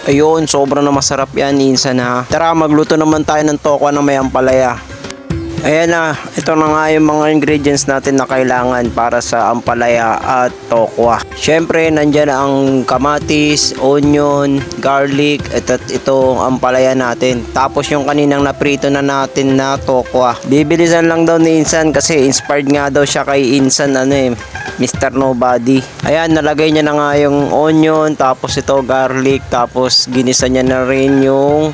Ayun, sobra na masarap yan, insan ha. Tara, magluto naman tayo ng tokwa na may ampalaya. Ayan na, ito na nga yung mga ingredients natin na kailangan para sa ampalaya at tokwa. Syempre, nandyan ang kamatis, onion, garlic, at itong ampalaya natin. Tapos yung kaninang naprito na natin na tokwa. Bibilisan lang daw ni Insan kasi inspired nga daw siya kay Insan Mr. Nobody. Ayan, nalagay niya na nga yung onion, tapos ito garlic, tapos ginisa niya na rin yung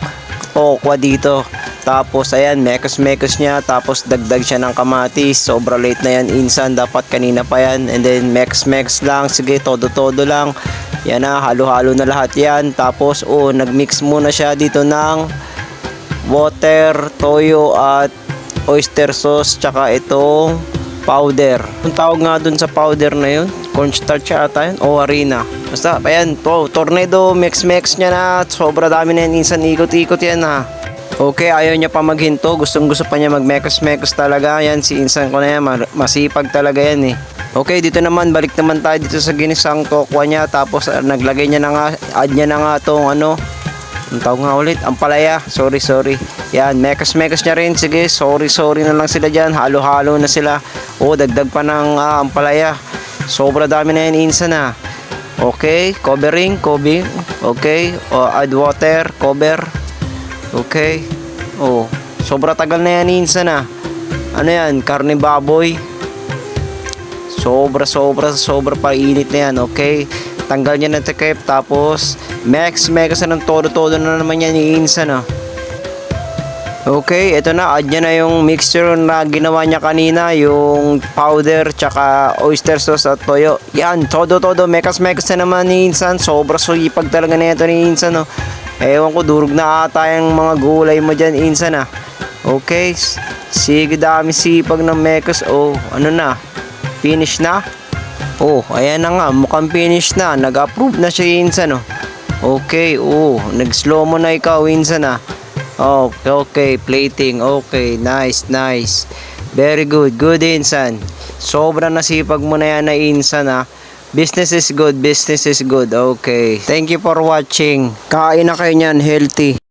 tokwa dito. Tapos ayan, mekos-mekos niya, tapos dagdag siya ng kamatis. Sobra late na yan, Insan, dapat kanina pa yan. And then mix lang, sige, todo-todo lang. Yan na, halo-halo na lahat yan. Tapos nagmix muna siya dito ng water, toyo at oyster sauce, tsaka itong powder. Ang tawag nga dun sa powder na yun, cornstarch ata yun o harina. Basta ayan, tornado mix niya na. Sobra dami na yan, Insan, ikot-ikot yan ha. Okay, ayaw niya pa maghinto. Gustong-gusto pa niya mag-mekos talaga. Yan, si Insan ko na yan. Masipag talaga yan eh. Okay, dito naman, balik naman tayo dito sa ginisang tokwa niya. Tapos naglagay niya na nga, add niya na nga itong ang tawag nga ulit, ampalaya. Sorry. Yan, mekos niya rin. Sige, sorry na lang sila dyan. Halo-halo na sila. Dagdag pa ng ampalaya. Sobra dami na yan, Insan ha. Okay, covering. Okay, add water, cover. Okay. Sobra tagal na yan, Insan ha. Ano yan? Karne baboy. Sobra pa init na yan. Okay. Tanggal niya ng takip. Tapos mix ng todo-todo na naman yan ni Insan ha. Okay, ito na. Add niya na yung mixture na ginawa niya kanina. Yung powder, tsaka oyster sauce at toyo. Yan, todo-todo. Mix na naman ni Insan. Sobra sipag talaga na ito ni Insan no. Ewan ko, durog na ata yung mga gulay mo dyan, Insan ha. Okay, sige, dami sipag ng mekos. Ano na? Finish na? Ayan na nga, mukhang finish na. Nag-approve na siya, Insan Okay, nag-slow mo na ikaw, Insan ha. Okay, plating. Okay, nice. Very good, Insan. Sobrang nasipag mo na yan na, Insan ha. Business is good. Okay. Thank you for watching. Kain na kayo niyan, healthy.